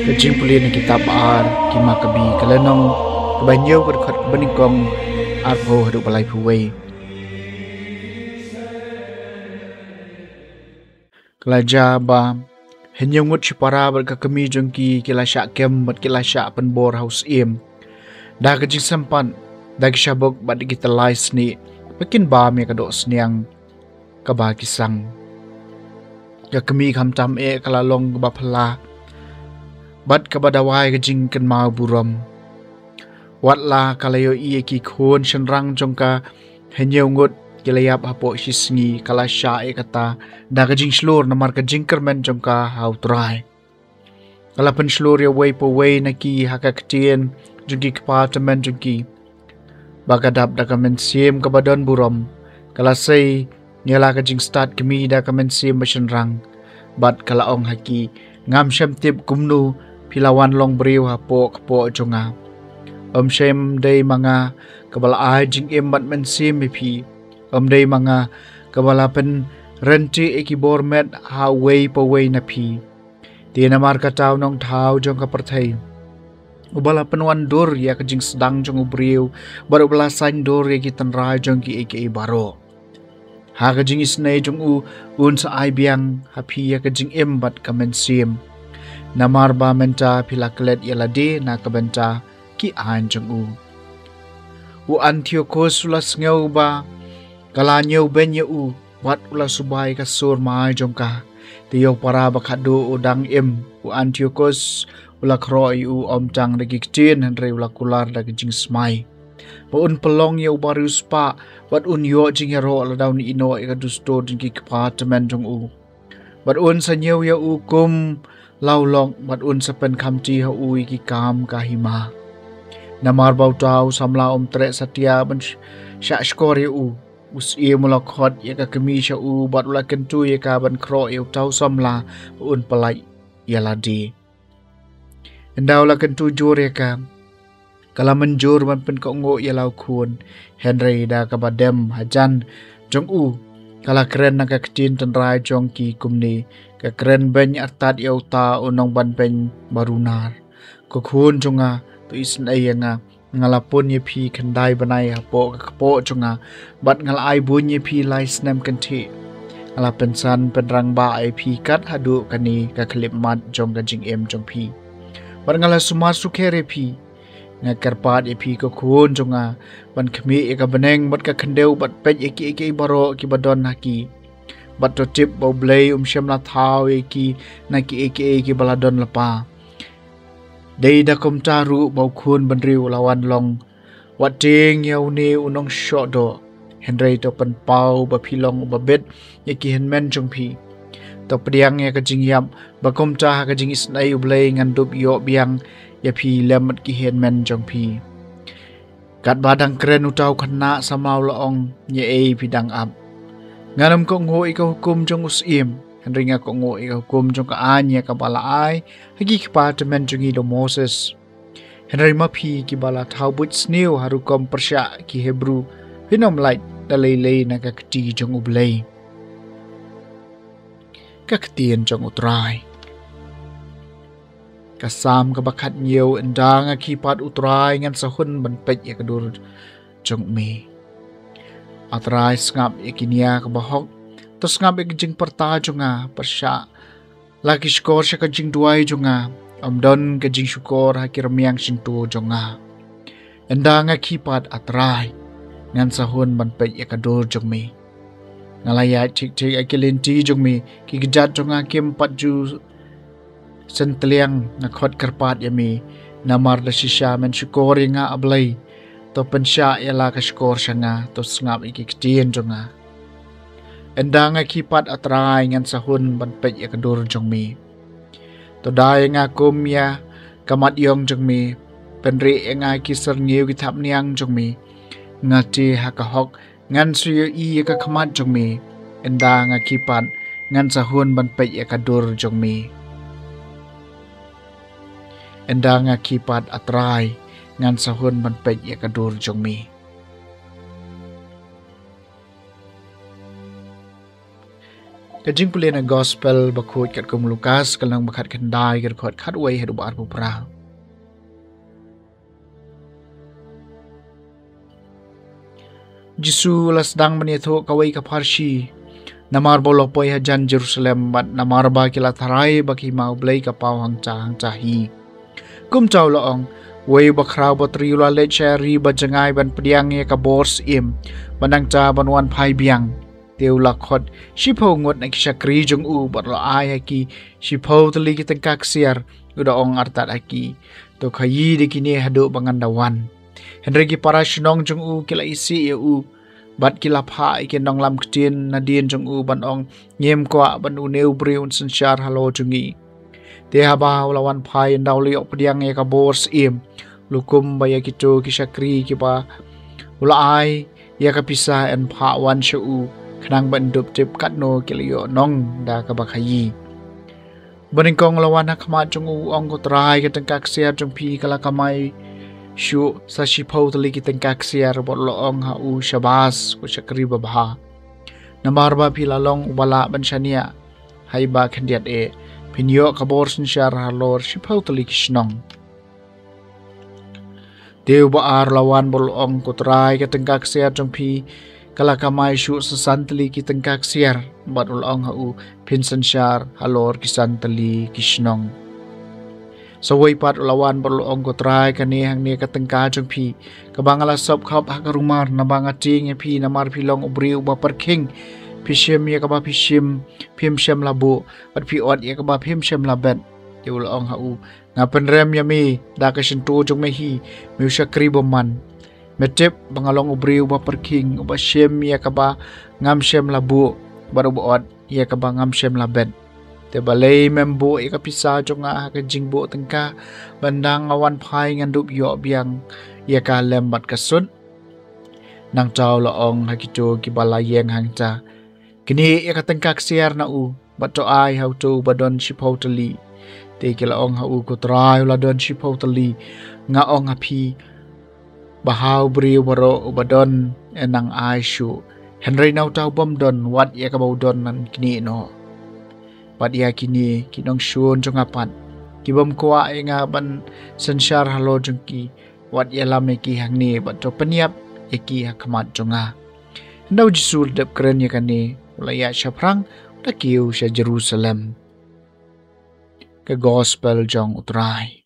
Kajing puli na kitab ar kima kabi kalenong kabanyaw kadukhat kabaningkong arpo haduk balay puway. Kelaja ba henyungut para berkakami jongki kila syak kem bat kila syak penbor haus im. Dah kajing sempan dah kisabok bat kita lais ni makin ba mi kadok seniang kaba kisang. Kakami kamtam kalalong kebapala bat kabadawai kajing ken mau buram. Watla kalayo iye ki khon shenrang jongka henyungut kilayap hapo sisngi kala sya kata da kajing slur namar kajing kermen jongka hau trai. Kala pen slur ya way po way naki haka ketien jongki kepartemen jongki. Bagadap da kamen sim kabadon buram. Kala say nyala kajing start kami da kamen sim shenrang. Bat kala ong haki ngam syam tip kumnu pilawan long beriu hapo kapo jonga. Syam day mga kabala jing bat men sim pi. Day mga kabalapan renti bormet ha way pa way na pi. Di namar kataw nong tao jong kapartay. Ubalapan wan dur ya kajing sedang jong ubriw baru belasan dur ya kitan ray jong ki baro. Ha kajing isnay jong un sa ay biyang hapi ya kajing bat kamen sim. Namar ba menta pilaklet yalade na kabenta ki an jong Antiochus ulas ngaw ba kalanyo benya wat ula subay kasur maay jongka tiyo para bakado udang Antiochus ula kroi omtang dagiktin henry ula kular dagijing smay paun pelong ya ubarius pa wat yo jing hero ala daw ni ino ikadusto jing department jong bat sa nyaw ya kum laulong bat sa pen kamti ha iki kam kahima namar bau tau samla tre satya ban sya skor ya us mula khot ya ka kami sya bat ula kentu ya ka ban kro ya tau samla palai ya ladi endaw la kentu jur ya ka kala menjur ban pen ko ngo ya lau kun henry da ka badem hajan jong kala keren na ka ktin tan rai jong ki kumni ka keren ben atat ya uta unong ban pen barunar ko kun jonga tu isn ay nga ngalapun ye pi kendai banai hapo kapo jonga bat ngalai bun ye pi lai snem kanti ngalapen san penrang ba ai pi kat hadu kani ka klip mat jong ka jing jong pi bat ngala sumar sukhere pi ngakarpat ye pi ko kun jonga ban khmi ka beneng bat ka khendeu bat pej eki baro ki badon haki bat to tip bo blay syam la thau eki naki eki baladon lapa Day da kum taru bau kun benriu lawan long wat ting yau ni unong shot do Henry to pen pau ba pilong ba bet yaki henmen jong pi to pediang ya kajing yap ba kum ta kajing isnai ublay ngandup yo biang ya pi lemat ki henmen jong pi kat badang keren utau kena samau laong ye pidang ap nganam ko ngo ika hukum jong usim Henry nga ko ngo ika hukum jong ka anya ka balaay hagi department jong do Moses Henry mapi ki bala taubut snew harukom persya ki Hebrew hinom light dalay na kakti jong ublay kaktian jong utray kasam kabakat nyew endang akipat utray ngan sahun banpet ya kadur jong me atray ngap ikinia kabahok tos ngap ikijing perta jonga persya lagi skor sya kajing duay jonga amdon kajing syukur hakir miang sintu jonga endang akipat atray ngan sahun banpet ya kadur jong me ngalaya cik akilinti jong me ki gejat jonga kim 4 ju senteliang ngakot kerpat ya me namar da sisya men syukur nga ablay to pensya ya la ka syukur sya nga to ngap iki ketien jonga endang akipat atray ngan sahun banpet ya kadur jong me to dai nga kum ya kamat yong jong me penri nga kisar ngiu kitap niang jong me ngati hakahok ngan suyo i ka kamat jong me endang akipat ngan sahun banpet ya kadur jong me endang akipat atray ngan sahun banpet ya kadur jong me Kajing pulih na gospel bakut kat kum Lukas kalang bakat kendai kat kot kat wai hadu bar pupra. Jisu las dang menitho kawai ka parshi namar bolo poi hajan Jerusalem bat namar ba kila tharai baki mau blai ka pau hang cha hi. Kum chau loong wai bakrau batri la le chari bajangai ban pediang ye ka bors im banang cha banwan phai biang teu la khot shipho ngot na kisakri jong u bat la ai haki shipho tali kitang kaksiar uda ong artat haki to khayi de kini hado bangandawan henry ki para shnong jong u kila isi ye u bat kila pha iken dong lam ktin nadien jong u ban ong nyem kwa ban u neu briun sanchar halo jungi te haba lawan phai ndaw li op diang ye ka bors im lukum baya kito kisakri ki pa ula ai ya ka pisa en pha wan shu khnang ban dup tip katno kilio nong da ka bakhayi baningkong lawan ha khama chung u ong ko trai ka tangkak sia chung pi kala kamai shu sa shipho tali ki tangkak sia bot lo ong ha u shabas ko chakri babha namar ba pi lalong ubala ban shania hai ba khandiat e pinyo kabor sin shar halor shipho tali kisnong deu ba ar lawan bol ong ko trai ka tangkak sia chung pi kala kamai shu santali ki tengkak siar bat ulong hau pinsan syar halor kisantali kisnong sawai pat ulawan berluong ko try kani hang ni ka tengka jong pi kabangala sop khop hak rumar na banga ting pi namar pilong ubriu ba parking pishim ya ka ba pishim pim shem labu bat pi ot ya ka ba pim shem labet ti ulong hau ngapen rem yami da ka sentu jong mehi mi syakri boman metep bangalong ubriu ba parking ba shem ya kaba ngam shem labu baru buat ya kaba ngam shem labet te balai membo ya kapisa jonga ka jingbo tengka bandang awan phai ngandup yo biang ya ka lembat kasut nang chaw laong hakito ki balayeng hangcha kini ya ka tengka siar na u bato ai how to badon shipotali te ki laong hau ko trai la don shipotali nga ong api bahau beri waro ubadon enang aisyu Henry nau tau bom don wat ya kabau don nan kini no pat ya kini kinong syun jong apat kibom kwa nga ban sansyar halo jongki wat ya lame ki hang ni bat to peniap ya ki hakamat jonga ndau jisul dep keren ya kani ulaya syaprang takiu sya Jerusalem ke gospel jong utrai